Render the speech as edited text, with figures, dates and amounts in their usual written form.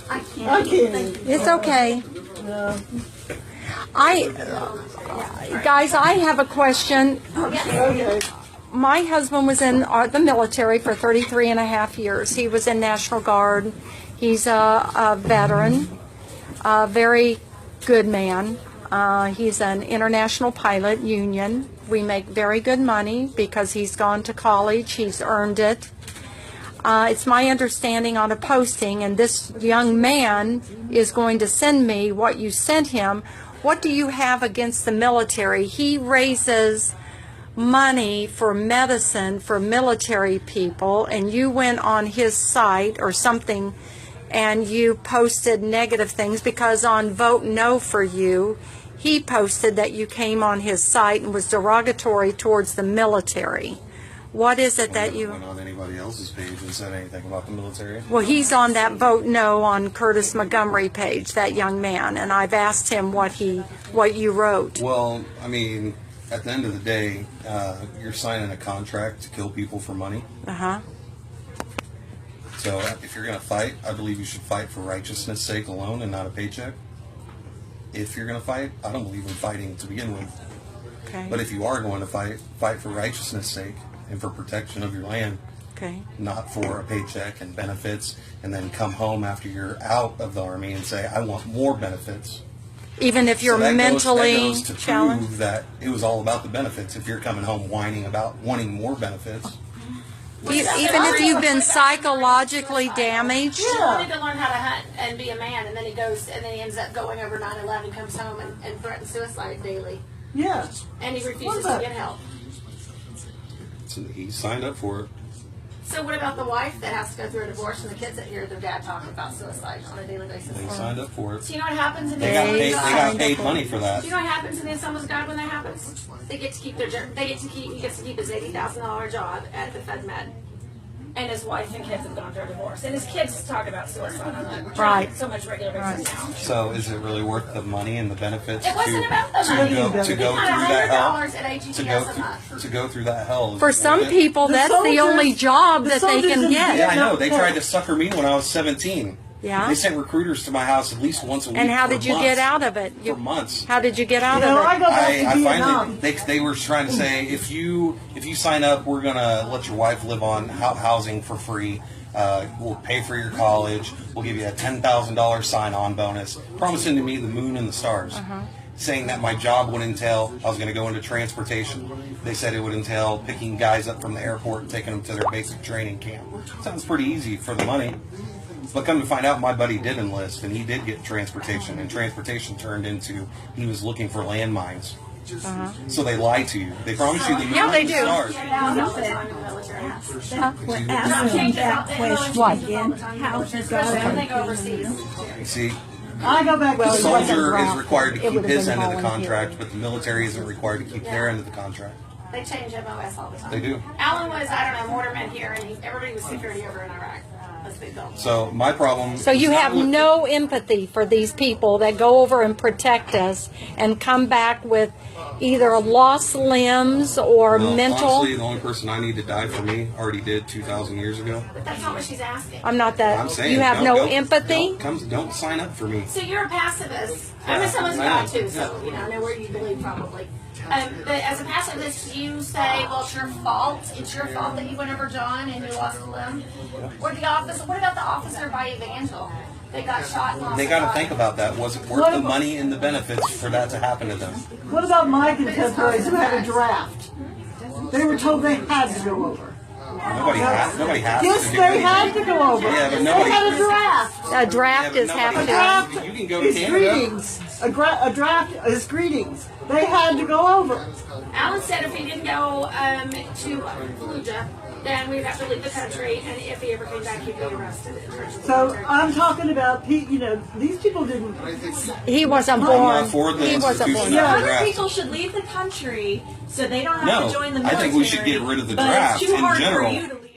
I can't. It's okay. Guys, I have a question. Okay. My husband was in the military for 33 and a half years. He was in National Guard. He's a veteran, a very good man. He's an international pilot union. We make very good money because he's gone to college. He's earned it. It's my understanding on a posting, and this young man is going to send me what you sent him. What do you have against the military? He raises money for medicine for military people, and you went on his site or something and you posted negative things because on Vote No for You, he posted that you came on his site and was derogatory towards the military. What is it that you... went on anybody else's page and said anything about the military? Well, he's on that Vote No on Curtis Montgomery page, that young man, and I've asked him what you wrote. Well, I mean, at the end of the day, you're signing a contract to kill people for money. Uh-huh. So if you're going to fight, I believe you should fight for righteousness' sake alone and not a paycheck. If you're going to fight, I don't believe in fighting to begin with. Okay. But if you are going to fight for righteousness' sake and for protection of your land, Okay. not for a paycheck and benefits, and then come home after you're out of the Army and say, I want more benefits. Even if you're So that mentally goes to challenged? prove that it was all about the benefits. If you're coming home whining about wanting more benefits. Even if you've been psychologically damaged? He wanted to learn how to hunt and be a man, and then he ends up going over 9/11, comes home and threatens suicide daily. Yeah. And he refuses to get help. So he signed up for it. So what about the wife that has to go through a divorce and the kids that hear their dad talking about suicide on a daily basis? They signed up for it. Do you know what happens in the They got Assemblies paid. of They God? got paid money for that. Do you know what happens in the Assemblies of God when that happens? They get to keep their he gets to keep his $80,000 job at the FedMed. And his wife and kids have gone through a divorce. And his kids talk about suicide on so much regular basis now. So is it really worth the money and the benefits It wasn't about the money. to go through that hell? $100 To go through that hell. For some people, that's the only job that they can Yeah, get. I know. They tried to sucker me when I was 17. Yeah. They sent recruiters to my house at least once a week. And how for did you months. get out of it? For months. How did you get out You know, of I it? go back to I Vietnam. finally, they were trying to say, if you sign up, we're gonna let your wife live on housing for free. We'll pay for your college. We'll give you a $10,000 sign-on bonus, promising to me the moon and the stars. Saying that my job would entail, I was going to go into transportation. They said it would entail picking guys up from the airport and taking them to their basic training camp. Sounds pretty easy for the money. But come to find out, my buddy did enlist, and he did get transportation, and transportation turned into he was looking for landmines. So they lie to you. They promise you the moon they and the do. stars. Asking that question again. How he got it. See, I go back the to soldier is required to keep his end of the contract, but the military isn't required to keep their end of the contract. They change MOS all the time. They do. Alan was, I don't know, mortarman here, and everybody was security over in Iraq. Let's be built. So my problem. So you is not have with no empathy for these people that go over and protect us and come back with either lost limbs or Well, mental... honestly, the only person I need to die for me already did 2,000 years ago. But that's not what she's asking. I'm not that... I'm saying you have no empathy? Don't sign up for me. So you're a pacifist. I'm a someone's God too, so I know where you believe probably. But as a pacifist, you say, well, it's your fault. It's your fault that you went over John and you lost a limb. Or the officer. What about the officer by Evangel? They got shot and lost They a got to eye. think about that. Was it worth the money and the benefits for that to happen to them? What about my contemporaries who had a draft? They were told they had to go over. Nobody has Yes, to do they anything. had to go over. Yeah, but They nobody. had a draft. A draft Yeah, is but have nobody- A to... draft You can go to is Canada. greetings. A draft is greetings. They had to go over. Alan said if he didn't go to Fallujah, then we'd have to leave the country, and if he ever came back, he'd be arrested. So I'm talking about, these people didn't. He wasn't I'm born. not for the He wasn't institution born. of the Other draft. people should leave the country so they don't have No, to join the I military. think we should get rid of the but draft it's too in hard general. For you to leave